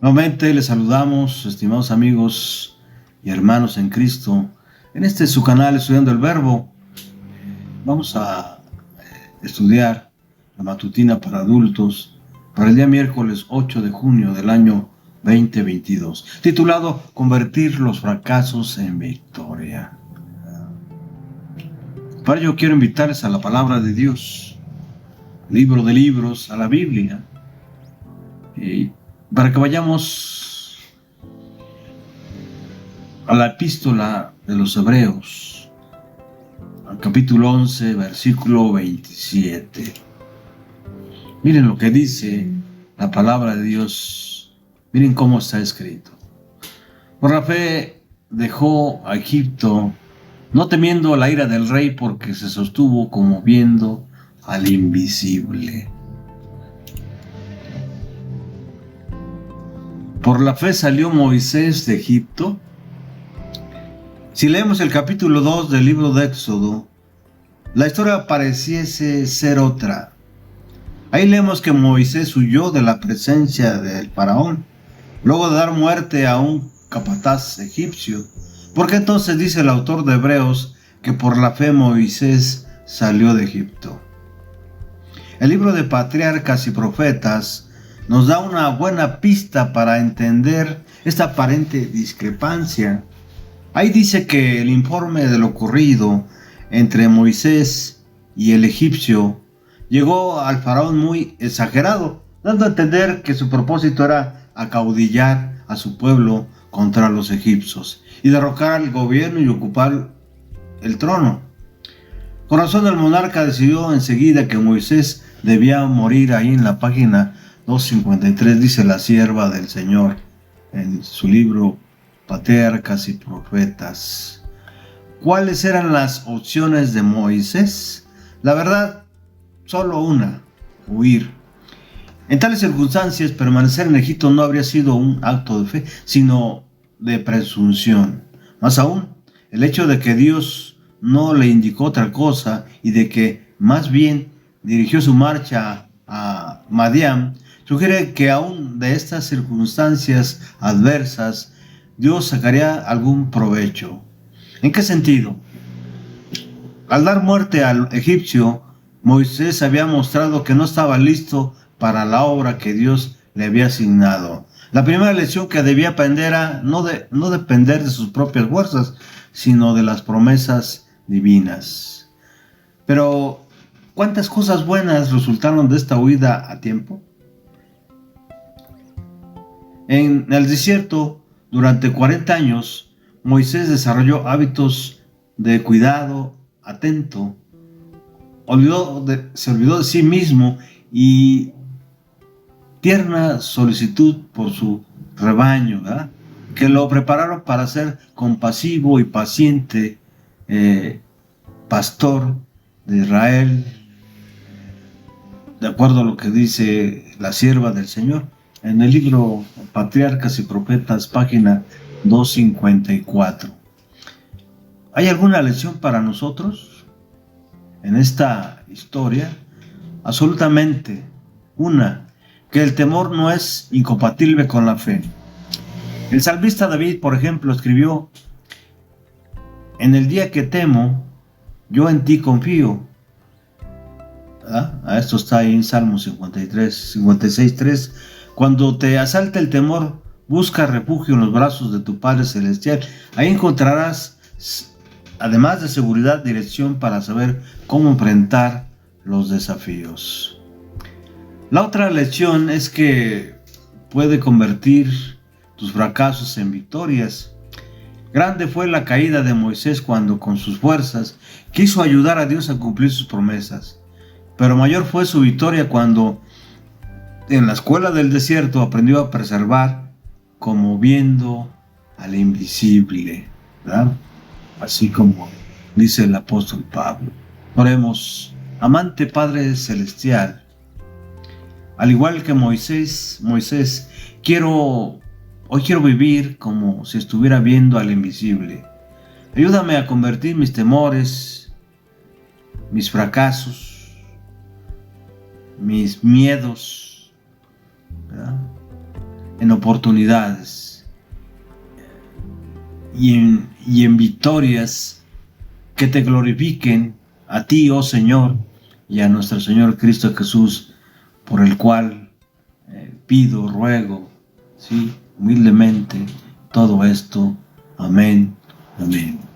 Nuevamente les saludamos, estimados amigos y hermanos en Cristo. En este su canal Estudiando el Verbo, vamos a estudiar la matutina para adultos para el día miércoles 8 de junio del año 2022, titulado Convertir los fracasos en victoria. Para ello quiero invitarles a la palabra de Dios, libro de libros, a la Biblia, para que vayamos a la epístola de los Hebreos, al capítulo 11, versículo 27. Miren lo que dice la palabra de Dios. Miren cómo está escrito. Por la fe dejó a Egipto, no temiendo la ira del rey, porque se sostuvo como viendo al invisible. Por la fe salió Moisés de Egipto. Si leemos el capítulo 2 del libro de Éxodo, la historia pareciese ser otra. Ahí leemos que Moisés huyó de la presencia del faraón, luego de dar muerte a un capataz egipcio. Porque entonces dice el autor de Hebreos que por la fe Moisés salió de Egipto. El libro de Patriarcas y Profetas nos da una buena pista para entender esta aparente discrepancia. Ahí dice que el informe de lo ocurrido entre Moisés y el egipcio llegó al faraón muy exagerado, dando a entender que su propósito era acaudillar a su pueblo contra los egipcios y derrocar al gobierno y ocupar el trono. Con razón el monarca decidió enseguida que Moisés debía morir. Ahí en la página 253 dice la sierva del Señor en su libro Patriarcas y Profetas. ¿Cuáles eran las opciones de Moisés? La verdad, solo una: huir. En tales circunstancias, permanecer en Egipto no habría sido un acto de fe, sino de presunción. Más aún, el hecho de que Dios no le indicó otra cosa y de que más bien dirigió su marcha a Madián, sugiere que aún de estas circunstancias adversas, Dios sacaría algún provecho. ¿En qué sentido? Al dar muerte al egipcio, Moisés había mostrado que no estaba listo para la obra que Dios le había asignado. La primera lección que debía aprender era no depender de sus propias fuerzas, sino de las promesas divinas. Pero, ¿cuántas cosas buenas resultaron de esta huida a tiempo? En el desierto, durante 40 años, Moisés desarrolló hábitos de cuidado atento, se olvidó de sí mismo y tierna solicitud por su rebaño, ¿verdad?, que lo prepararon para ser compasivo y paciente pastor de Israel, de acuerdo a lo que dice la sierva del Señor en el libro Patriarcas y Profetas, página 254. ¿Hay alguna lección para nosotros en esta historia? Absolutamente. Una, que el temor no es incompatible con la fe. El salmista David, por ejemplo, escribió: en el día que temo, yo en ti confío. ¿Ah? Esto está ahí en Salmo 56:3. Cuando te asalta el temor, busca refugio en los brazos de tu Padre Celestial. Ahí encontrarás, además de seguridad, dirección para saber cómo enfrentar los desafíos. La otra lección es que puede convertir tus fracasos en victorias. Grande fue la caída de Moisés cuando, con sus fuerzas, quiso ayudar a Dios a cumplir sus promesas. Pero mayor fue su victoria cuando, en la escuela del desierto, aprendió a preservar como viendo al invisible, ¿verdad? Así como dice el apóstol Pablo. Oremos. Amante Padre Celestial, al igual que Moisés, hoy quiero vivir como si estuviera viendo al invisible. Ayúdame a convertir mis temores, mis fracasos, mis miedos, ¿verdad?, en oportunidades y en victorias que te glorifiquen a ti, oh Señor, y a nuestro Señor Cristo Jesús, por el cual pido, ruego, ¿sí?, humildemente todo esto. Amén. Amén.